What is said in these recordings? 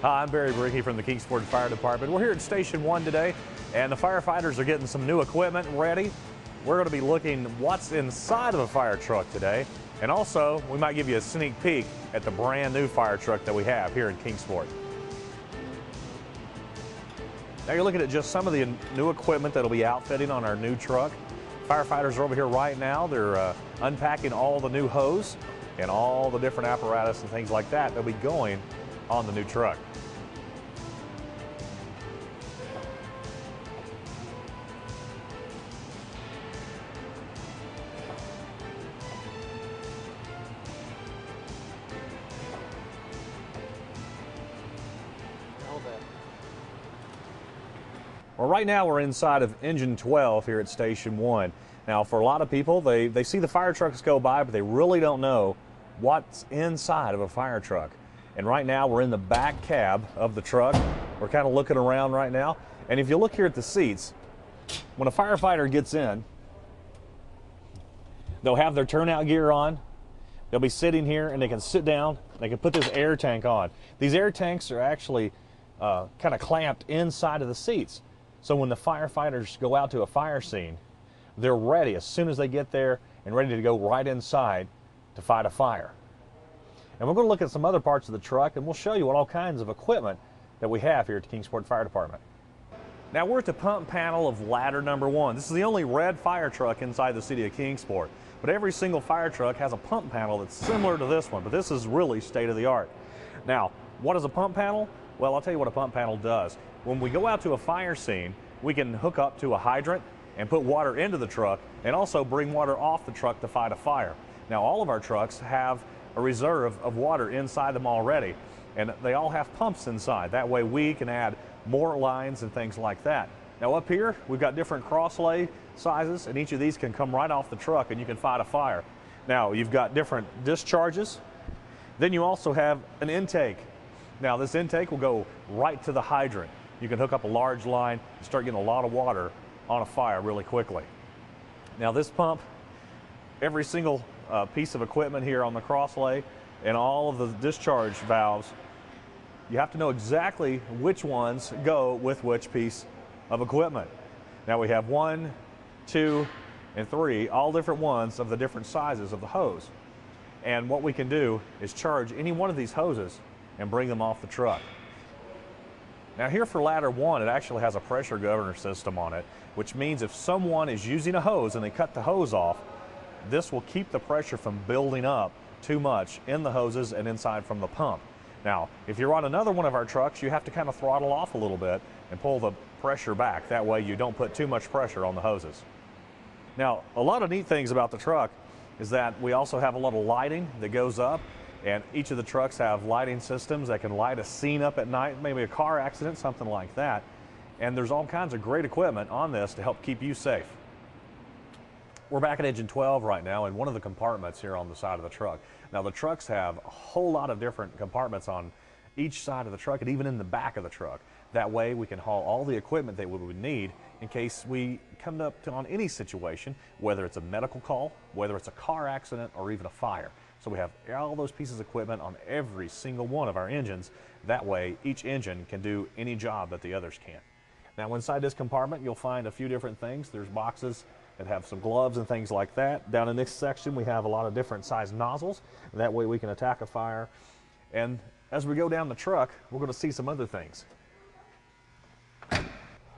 Hi, I'm Barry Brickey from the Kingsport Fire Department. We're here at Station 1 today, and the firefighters are getting some new equipment ready. We're going to be looking what's inside of a fire truck today, and also we might give you a sneak peek at the brand new fire truck that we have here in Kingsport. Now you're looking at just some of the new equipment that'll be outfitting on our new truck. Firefighters are over here right now. They're unpacking all the new hose and all the different apparatus and things like that that'll be going on the new truck. Well, right now we're inside of engine 12 here at Station 1. Now, for a lot of people, they see the fire trucks go by, but they really don't know what's inside of a fire truck. And right now we're in the back cab of the truck. We're kind of looking around right now. And if you look here at the seats, when a firefighter gets in, they'll have their turnout gear on. They'll be sitting here and they can sit down. They can put this air tank on. These air tanks are actually kind of clamped inside of the seats. So when the firefighters go out to a fire scene, they're ready as soon as they get there and ready to go right inside to fight a fire. And we're going to look at some other parts of the truck, and we'll show you what all kinds of equipment that we have here at the Kingsport Fire Department. Now we're at the pump panel of ladder number 1. This is the only red fire truck inside the city of Kingsport. But every single fire truck has a pump panel that's similar to this one, but this is really state-of-the-art. Now, what is a pump panel? Well, I'll tell you what a pump panel does. When we go out to a fire scene, we can hook up to a hydrant and put water into the truck and also bring water off the truck to fight a fire. Now, all of our trucks have a reserve of water inside them already, and they all have pumps inside. That way we can add more lines and things like that. Now up here, we've got different cross-lay sizes, and each of these can come right off the truck and you can fight a fire. Now, you've got different discharges. Then you also have an intake. Now, this intake will go right to the hydrant. You can hook up a large line and start getting a lot of water on a fire really quickly. Now, this pump, every single piece of equipment here on the crosslay and all of the discharge valves, you have to know exactly which ones go with which piece of equipment. Now we have 1, 2, and 3, all different ones of the different sizes of the hose. And what we can do is charge any one of these hoses and bring them off the truck. Now here for ladder 1, it actually has a pressure governor system on it, which means if someone is using a hose and they cut the hose off, this will keep the pressure from building up too much in the hoses and inside from the pump. Now, if you're on another one of our trucks, you have to kind of throttle off a little bit and pull the pressure back. That way you don't put too much pressure on the hoses. Now, a lot of neat things about the truck is that we also have a lot of lighting that goes up, and each of the trucks have lighting systems that can light a scene up at night, maybe a car accident, something like that. And there's all kinds of great equipment on this to help keep you safe. We're back at engine 12 right now in one of the compartments here on the side of the truck. Now the trucks have a whole lot of different compartments on each side of the truck and even in the back of the truck. That way we can haul all the equipment that we would need in case we come up on any situation, whether it's a medical call, whether it's a car accident, or even a fire. So we have all those pieces of equipment on every single one of our engines. That way each engine can do any job that the others can't. Now inside this compartment you'll find a few different things. There's boxes that have some gloves and things like that. Down in this section we have a lot of different size nozzles. That way we can attack a fire. And as we go down the truck, we're going to see some other things.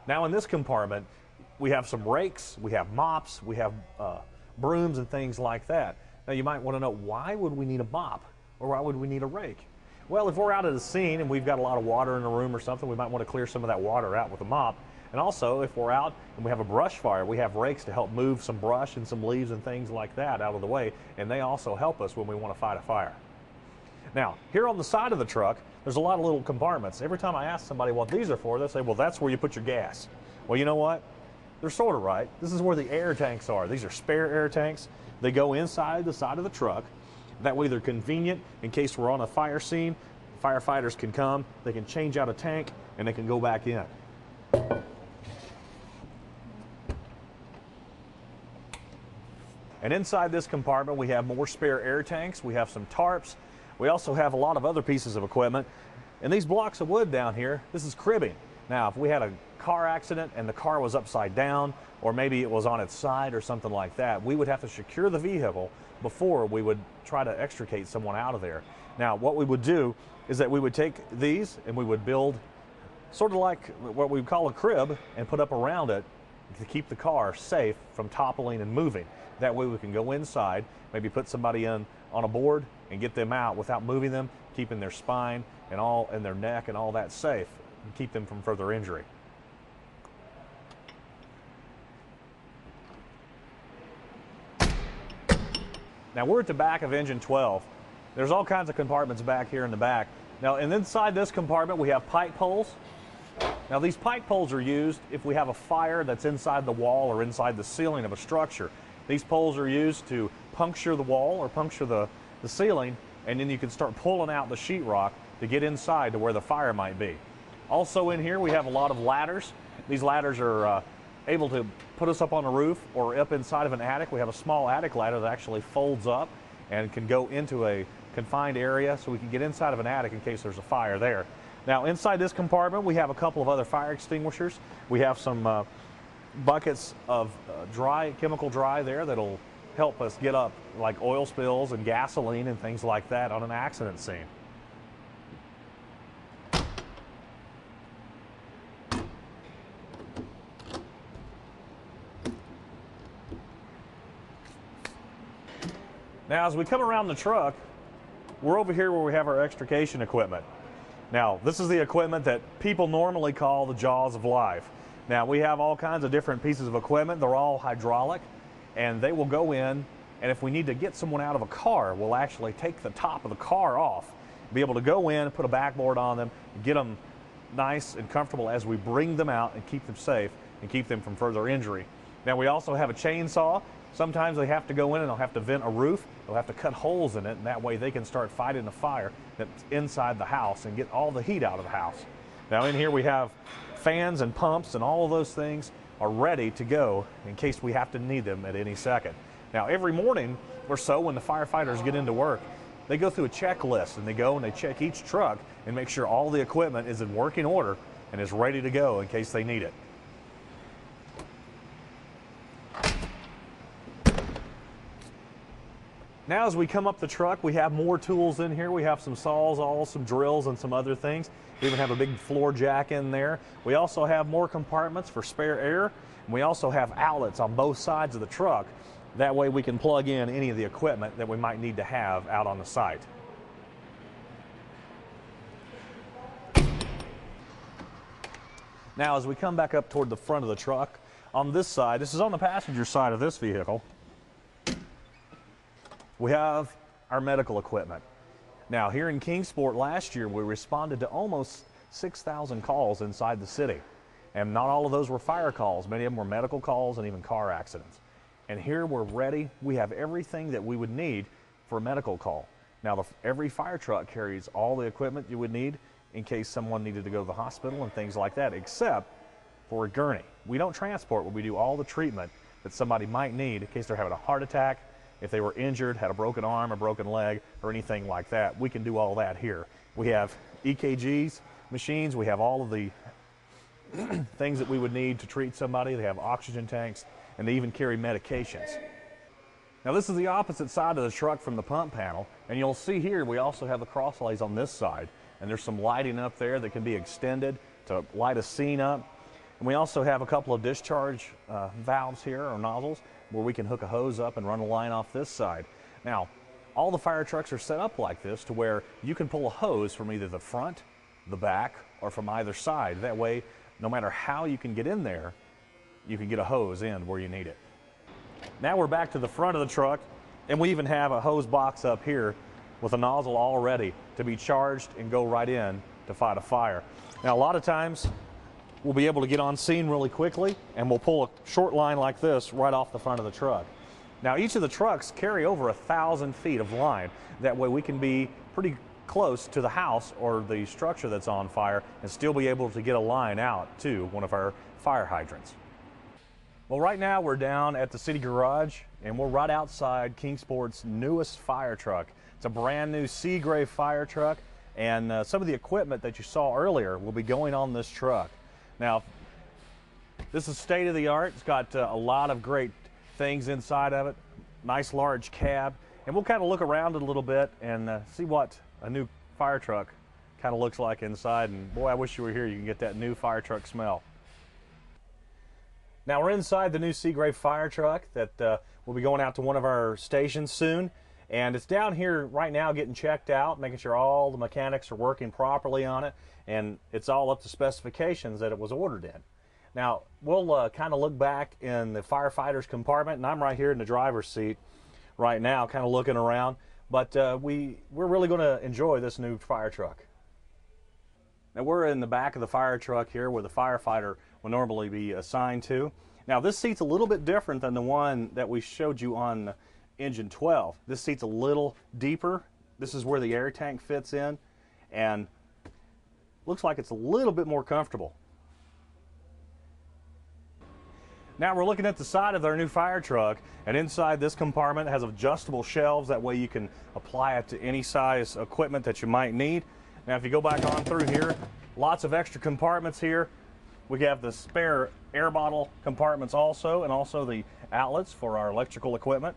Now in this compartment we have some rakes, we have mops, we have brooms and things like that. Now you might want to know, why would we need a mop or why would we need a rake? Well, if we're out at a scene and we've got a lot of water in the room or something, we might want to clear some of that water out with a mop. And also, if we're out and we have a brush fire, we have rakes to help move some brush and some leaves and things like that out of the way, and they also help us when we want to fight a fire. Now, here on the side of the truck, there's a lot of little compartments. Every time I ask somebody what these are for, they say, well, that's where you put your gas. Well, you know what? They're sort of right. This is where the air tanks are. These are spare air tanks. They go inside the side of the truck. That way they're convenient in case we're on a fire scene. Firefighters can come, they can change out a tank, and they can go back in. And inside this compartment we have more spare air tanks, we have some tarps, we also have a lot of other pieces of equipment. And these blocks of wood down here, this is cribbing. Now, if we had a car accident and the car was upside down, or maybe it was on its side or something like that, we would have to secure the vehicle before we would try to extricate someone out of there. Now, what we would do is that we would take these and we would build sort of like what we call a crib and put up around it to keep the car safe from toppling and moving. That way we can go inside, maybe put somebody in on a board and get them out without moving them, keeping their spine and their neck and all that safe, and keep them from further injury. Now we're at the back of engine 12. There's all kinds of compartments back here in the back. Now, and inside this compartment we have pike poles. Now these pike poles are used if we have a fire that's inside the wall or inside the ceiling of a structure. These poles are used to puncture the wall or puncture the ceiling, and then you can start pulling out the sheetrock to get inside to where the fire might be. Also in here we have a lot of ladders. These ladders are able to put us up on a roof or up inside of an attic. We have a small attic ladder that actually folds up and can go into a confined area so we can get inside of an attic in case there's a fire there. Now inside this compartment we have a couple of other fire extinguishers. We have some buckets of chemical dry there that'll help us get up like oil spills and gasoline and things like that on an accident scene. Now as we come around the truck, we're over here where we have our extrication equipment. Now this is the equipment that people normally call the jaws of life. Now we have all kinds of different pieces of equipment. They're all hydraulic and they will go in, and if we need to get someone out of a car, we'll actually take the top of the car off, be able to go in, put a backboard on them, get them nice and comfortable as we bring them out and keep them safe and keep them from further injury. Now we also have a chainsaw. Sometimes they have to go in and they'll have to vent a roof. They'll have to cut holes in it, and that way they can start fighting the fire that's inside the house and get all the heat out of the house. Now in here we have fans and pumps, and all of those things are ready to go in case we have to need them at any second. Now every morning or so when the firefighters get into work, they go through a checklist and they go and they check each truck and make sure all the equipment is in working order and is ready to go in case they need it. Now as we come up the truck, we have more tools in here. We have some sawzalls, some drills, and some other things. We even have a big floor jack in there. We also have more compartments for spare air. And we also have outlets on both sides of the truck. That way we can plug in any of the equipment that we might need to have out on the site. Now as we come back up toward the front of the truck, on this side, this is on the passenger side of this vehicle, we have our medical equipment. Now here in Kingsport last year we responded to almost 6,000 calls inside the city, and not all of those were fire calls. Many of them were medical calls and even car accidents. And here we're ready. We have everything that we would need for a medical call. Now every fire truck carries all the equipment you would need in case someone needed to go to the hospital and things like that, except for a gurney. We don't transport, but we do all the treatment that somebody might need in case they're having a heart attack, if they were injured, had a broken arm, a broken leg, or anything like that. We can do all that here. We have EKGs, machines, we have all of the things that we would need to treat somebody. They have oxygen tanks, and they even carry medications. Now this is the opposite side of the truck from the pump panel, and you'll see here we also have the crosslays on this side, and there's some lighting up there that can be extended to light a scene up. And we also have a couple of discharge valves here, or nozzles, where we can hook a hose up and run a line off this side. Now, all the fire trucks are set up like this to where you can pull a hose from either the front, the back, or from either side. That way, no matter how you can get in there, you can get a hose in where you need it. Now we're back to the front of the truck, and we even have a hose box up here with a nozzle all ready to be charged and go right in to fight a fire. Now a lot of times, we'll be able to get on scene really quickly, and we'll pull a short line like this right off the front of the truck. Now each of the trucks carry over 1,000 feet of line. That way we can be pretty close to the house or the structure that's on fire and still be able to get a line out to one of our fire hydrants. Well, right now we're down at the city garage, and we're right outside Kingsport's newest fire truck. It's a brand new sea gray fire truck. And some of the equipment that you saw earlier will be going on this truck. Now, this is state of the art. It's got a lot of great things inside of it. Nice large cab. And we'll kind of look around it a little bit and see what a new fire truck kind of looks like inside. And boy, I wish you were here. You can get that new fire truck smell. Now we're inside the new Seagrave fire truck that will be going out to one of our stations soon. And it's down here right now getting checked out, making sure all the mechanics are working properly on it, and it's all up to specifications that it was ordered in. Now, we'll kind of look back in the firefighter's compartment, and I'm right here in the driver's seat right now, kind of looking around. But we're really going to enjoy this new fire truck. Now, we're in the back of the fire truck here where the firefighter will normally be assigned to. Now, this seat's a little bit different than the one that we showed you on engine 12. This seat's a little deeper. This is where the air tank fits in, and looks like it's a little bit more comfortable. Now we're looking at the side of our new fire truck, and inside this compartment has adjustable shelves. That way you can apply it to any size equipment that you might need. Now if you go back on through here, lots of extra compartments here. We have the spare air bottle compartments also, and also the outlets for our electrical equipment.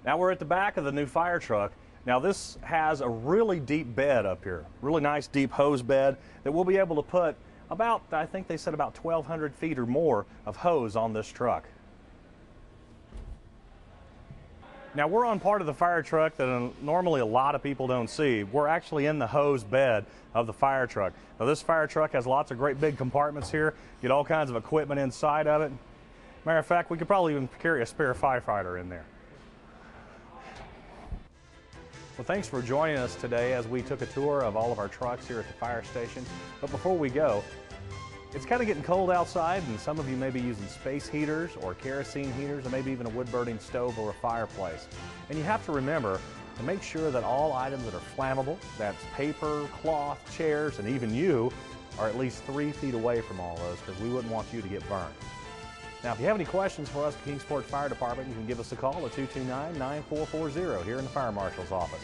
Now we're at the back of the new fire truck. Now this has a really deep bed up here, really nice deep hose bed that we'll be able to put about, I think they said about 1,200 feet or more of hose on this truck. Now we're on part of the fire truck that normally a lot of people don't see. We're actually in the hose bed of the fire truck. Now this fire truck has lots of great big compartments here, get all kinds of equipment inside of it. Matter of fact, we could probably even carry a spare firefighter in there. Well, thanks for joining us today as we took a tour of all of our trucks here at the fire station. But before we go, it's kind of getting cold outside, and some of you may be using space heaters or kerosene heaters, or maybe even a wood-burning stove or a fireplace. And you have to remember to make sure that all items that are flammable, that's paper, cloth, chairs, and even you, are at least 3 feet away from all those, because we wouldn't want you to get burned. Now, if you have any questions for us at Kingsport Fire Department, you can give us a call at 229-9440 here in the Fire Marshal's office.